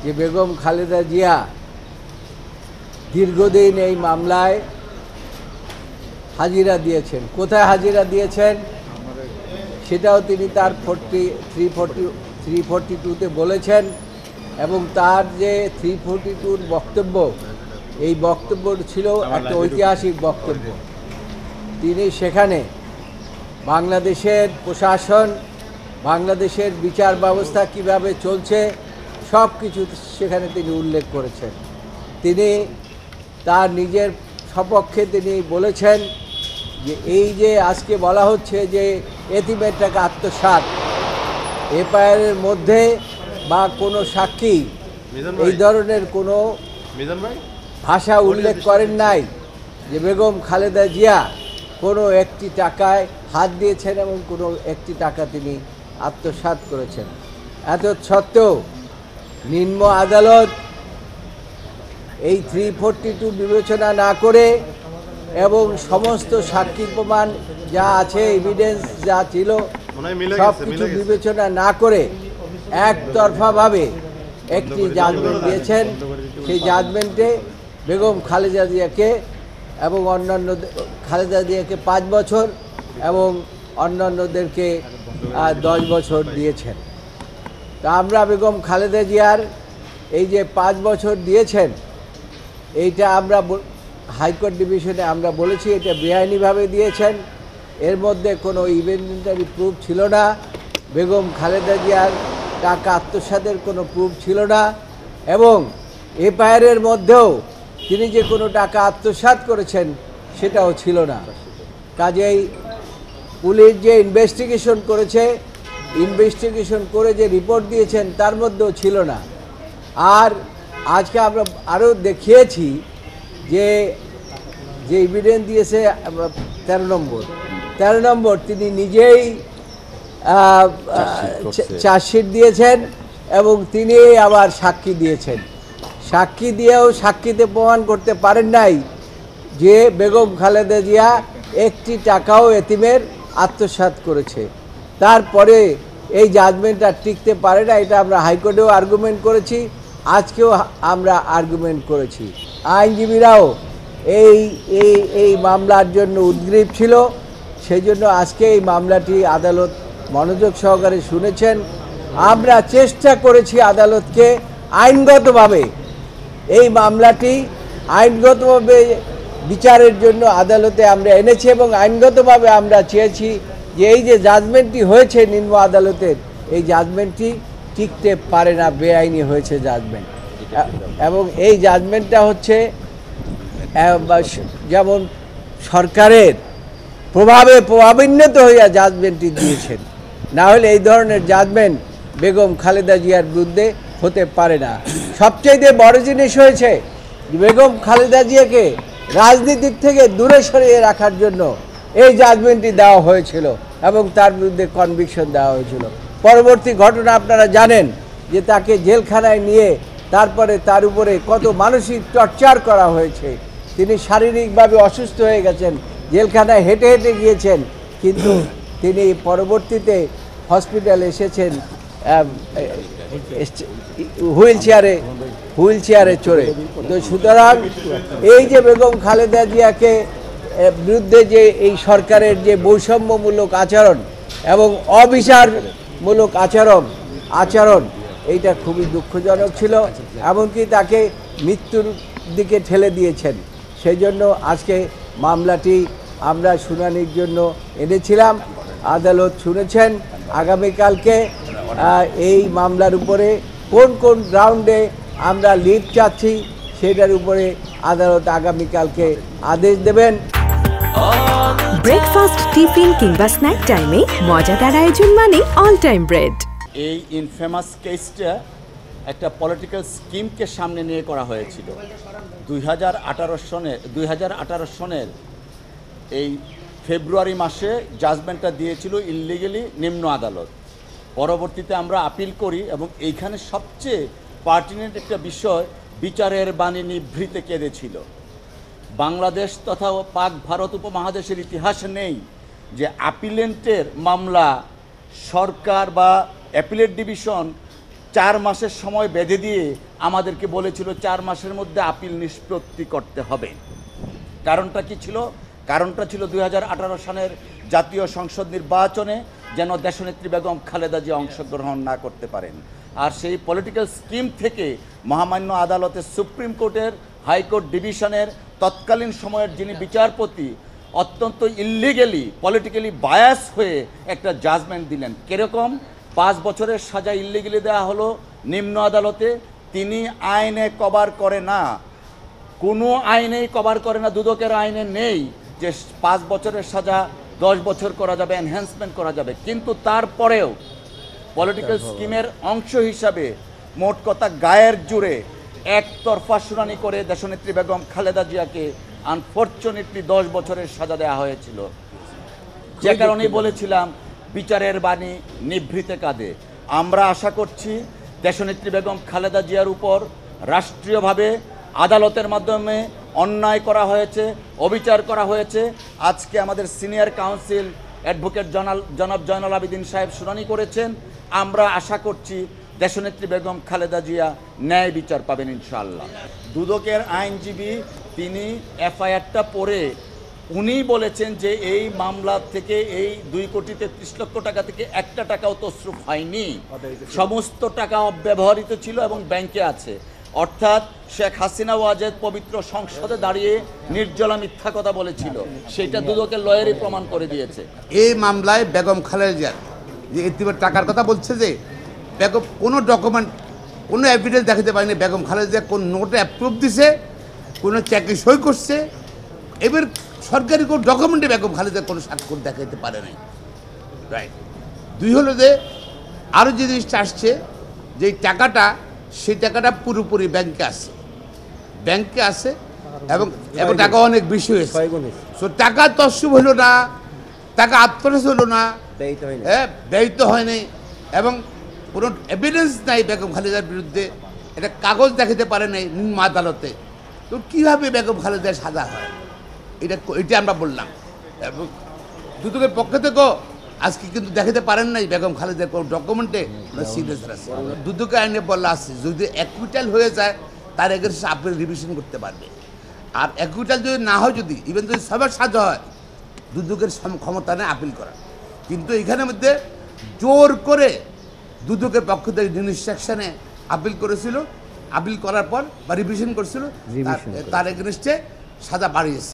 যে বেগম খালেদা জিয়া দীর্ঘদিন এই মামলায় হাজিরা দিয়েছেন। কোথায় হাজিরা দিয়েছেন সেটাও তিনি তার 342-তে বলেছেন, এবং তার যে 342-র বক্তব্য, এই বক্তব্য ছিল একটা ঐতিহাসিক বক্তব্য। তিনি সেখানে বাংলাদেশের প্রশাসন, বাংলাদেশের বিচার ব্যবস্থা কিভাবে চলছে সব কিছু সেখানে তিনি উল্লেখ করেছেন। তিনি তার নিজের সপক্ষে তিনি বলেছেন যে এই যে আজকে বলা হচ্ছে যে এতিমের টাকা আত্মসাৎ, এফআইআরের মধ্যে বা কোনো সাক্ষী এই ধরনের কোনো ভাষা উল্লেখ করেন নাই যে বেগম খালেদা জিয়া কোনো একটি টাকায় হাত দিয়েছেন এবং কোনো একটি টাকা তিনি আত্মসাৎ করেছেন। এত সত্ত্বেও নিম্ন আদালত এই 342 বিবেচনা না করে এবং সমস্ত সাক্ষী প্রমাণ যা আছে, এভিডেন্স যা ছিল সব কিছু বিবেচনা না করে একতরফাভাবে একটি জাজমেন্ট দিয়েছেন। সেই জাজমেন্টে বেগম খালেদা জিয়াকে এবং অন্যান্য খালেদা জিয়াকে 5 বছর এবং অন্যান্যদেরকে 10 বছর দিয়েছেন। তা আমরা বেগম খালেদা জিয়ার এই যে 5 বছর দিয়েছেন, এইটা আমরা হাইকোর্ট ডিভিশনে আমরা বলেছি এটা বেআইনিভাবে দিয়েছেন। এর মধ্যে কোনো ইভিডেন্টারি প্রুফ ছিল না, বেগম খালেদা জিয়ার টাকা আত্মসাতের কোনো প্রুফ ছিল না, এবং এফআইআরের মধ্যেও তিনি যে কোনো টাকা আত্মসাৎ করেছেন সেটাও ছিল না। কাজেই পুলিশ যে ইনভেস্টিগেশন করেছে, ইনভেস্টিগেশন করে যে রিপোর্ট দিয়েছেন তার মধ্যেও ছিল না। আর আজকে আমরা আরও দেখিয়েছি যে যে এভিডেন্স দিয়েছে 13 নম্বর তিনি নিজেই চার্জশিট দিয়েছেন এবং তিনি আবার সাক্ষী দিয়েছেন। সাক্ষী দিয়েও সাক্ষীতে প্রমাণ করতে পারেন নাই যে বেগম খালেদা জিয়া একটি টাকাও এতিমের আত্মসাৎ করেছে। তারপরে এই জাজমেন্টটা টিকতে পারে না, এটা আমরা হাইকোর্টেও আর্গুমেন্ট করেছি, আজকেও আমরা আর্গুমেন্ট করেছি। আইনজীবীরাও এই এই এই মামলার জন্য উদ্গ্রীব ছিল, সেই জন্য আজকে এই মামলাটি আদালত মনোযোগ সহকারে শুনেছেন। আমরা চেষ্টা করেছি আদালতকে আইনগতভাবে এই মামলাটি আইনগতভাবে বিচারের জন্য আদালতে আমরা এনেছি, এবং আইনগতভাবে আমরা চেয়েছি যে এই যে জাজমেন্টটি হয়েছে নিম্ন আদালতের, এই জাজমেন্টটি টিকতে পারে না, বেআইনি হয়েছে জাজমেন্ট। এবং এই জাজমেন্টটা হচ্ছে যেমন সরকারের প্রভাবান্বিত হইয়া জাজমেন্টটি দিয়েছেন, না হলে এই ধরনের জাজমেন্ট বেগম খালেদা জিয়ার বিরুদ্ধে হতে পারে না। সবচেয়ে বড় জিনিস হয়েছে বেগম খালেদা জিয়াকে রাজনীতির থেকে দূরে সরিয়ে রাখার জন্য এই জাজমেন্টটি দেওয়া হয়েছিল এবং তার বিরুদ্ধে কনভিকশন দেওয়া হয়েছিল। পরবর্তী ঘটনা আপনারা জানেন যে তাকে জেলখানায় নিয়ে তারপরে তার উপরে কত মানসিক টর্চার করা হয়েছে। তিনি শারীরিকভাবে অসুস্থ হয়ে গেছেন, জেলখানায় হেঁটে হেঁটে গিয়েছেন, কিন্তু তিনি পরবর্তীতে হসপিটালে এসেছেন হুইল চেয়ারে চড়ে। তো সুতরাং এই যে বেগম খালেদা জিয়াকে বিরুদ্ধে যে এই সরকারের যে বৈষম্যমূলক আচরণ এবং অবিচারমূলক আচরণ এইটা খুবই দুঃখজনক ছিল, এমনকি তাকে মৃত্যুর দিকে ঠেলে দিয়েছেন। সেই জন্য আজকে মামলাটি আমরা শুনানির জন্য এনেছিলাম, আদালত শুনেছেন। আগামীকালকে এই মামলার উপরে কোন কোন গ্রাউন্ডে আমরা লিভ চাচ্ছি সেটার উপরে আদালত আগামীকালকে আদেশ দেবেন। ব্রেকফাস্ট, টিফিন কিংবা স্ন্যাক টাইমে মজাদার আয়োজন মানে অল টাইম ব্রেড। এই ইনফেমাস কেসটা একটা পলিটিক্যাল স্কিমকে সামনে নিয়ে করা হয়েছিল। 2018 সনের এই ফেব্রুয়ারি মাসে জাজমেন্টটা দিয়েছিল ইললিগালি নিম্ন আদালত। পরবর্তীতে আমরা আপিল করি এবং এইখানে সবচেয়ে পার্টিনেন্ট একটা বিষয়, বিচারের বাণী নিভৃতে কেঁদেছিল। বাংলাদেশ তথা পাক ভারত উপমহাদেশের ইতিহাস নেই যে আপিলেন্টের মামলা সরকার বা অ্যাপিলেট ডিভিশন 4 মাসের সময় বেঁধে দিয়ে আমাদেরকে বলেছিল 4 মাসের মধ্যে আপিল নিষ্পত্তি করতে হবে। কারণটা কি ছিল? কারণটা ছিল 2018 সালের জাতীয় সংসদ নির্বাচনে যেন দেশনেত্রী বেগম খালেদা জিয়া অংশগ্রহণ না করতে পারেন। আর সেই পলিটিক্যাল স্কিম থেকে মহামান্য আদালতের সুপ্রিম কোর্টের হাইকোর্ট ডিভিশনের তৎকালীন সময়ের যিনি বিচারপতি অত্যন্ত ইল্লিগেলি পলিটিক্যালি বায়াস হয়ে একটা জাজমেন্ট দিলেন। কীরকম? 5 বছরের সাজা ইল্লিগেলি দেওয়া হলো নিম্ন আদালতে। তিনি আইনে কভার করে না, কোনো আইনেই কভার করে না, দুদকের আইনে নেই যে 5 বছরের সাজা 10 বছর করা যাবে, এনহ্যান্সমেন্ট করা যাবে। কিন্তু তারপরেও পলিটিক্যাল স্কিমের অংশ হিসাবে মোট কথা গায়ের জোরে একতরফা শুনানি করে দেশনেত্রী বেগম খালেদা জিয়াকে আনফর্চুনেটলি 10 বছরের সাজা দেওয়া হয়েছিল। যে কারণেই বলেছিলাম বিচারের বাণী নিভৃতে কাঁদে। আমরা আশা করছি দেশনেত্রী বেগম খালেদা জিয়ার উপর রাষ্ট্রীয়ভাবে আদালতের মাধ্যমে অন্যায় করা হয়েছে, অবিচার করা হয়েছে। আজকে আমাদের সিনিয়র কাউন্সিল অ্যাডভোকেট জনাব জয়নাল আবেদিন সাহেব শুনানি করেছেন। আমরা আশা করছি দেশনেত্রী বেগম খালেদা জিয়া ন্যায় বিচার পাবেন ইনশাআল্লাহ। দুদকের আইনজীবী তিনি এফআইআরটা পড়ে উনি বলেছেন যে এই মামলা থেকে এই 2,33 লক্ষ টাকা থেকে একটা টাকাও তসরুফ হয়নি, সমস্ত টাকা অব্যবহৃত ছিল এবং ব্যাংকে আছে। অর্থাৎ শেখ হাসিনা ওয়াজেদ পবিত্র সংসদে দাঁড়িয়ে নির্জলা মিথ্যা কথা বলেছিল, সেটা দুদকের লয়ারই প্রমাণ করে দিয়েছে। এই মামলায় বেগম খালেদা জিয়া যে ইতিমধ্যে টাকার কথা বলছে, যে বেগম কোনো ডকুমেন্ট কোনো এভিডেন্স দেখাতে পারেনি বেগম খালেদা জিয়া কোন নোটে অ্যাপ্রুভ দিছে, কোনো চেকে সই করছে। এবার সরকারি কোনো ডকুমেন্টে বেগম খালেদা কোনো স্বাক্ষর দেখাতে পারে নাই। রাইট। 2 হলো যে আরও যে জিনিসটা আসছে যে টাকাটা, সেই টাকাটা পুরোপুরি ব্যাংকে আছে এবং টাকা অনেক বেশি হয়েছে। সো টাকা তসরুপ হলো না, টাকা আত্মসাৎ হলো না, ব্যয়িত হয়নি এবং কোনো এভিডেন্স নাই বেগম খালেদার বিরুদ্ধে, একটা কাগজ দেখাতে পারে নাই নিম্ন আদালতে। তো কীভাবে বেগম খালেদার সাজা হয় এটা আমরা বললাম। এবং দুদকের পক্ষ থেকেও আজকে কিন্তু দেখাতে পারেন নাই বেগম খালেদার কোনো ডকুমেন্টে সিরিয়াস আছে। দুদকের আইনে বলা আছে যদি অ্যাকুইটাল হয়ে যায় তার এগেনস্টে আপিল রিভিশন করতে পারবে। আর অ্যাকুইটাল যদি না হয়, যদি ইভেন যদি সবার সাজা হয়, দুদকের ক্ষমতা নেই আপিল করার। কিন্তু এখানের মধ্যে জোর করে দুদকের পক্ষ থেকে ইনস্ট্রাকশনে আপিল করেছিল, আপিল করার পর বা রিভিশন করছিল, তার এগেনস্টে সাজা বাড়িয়েছে।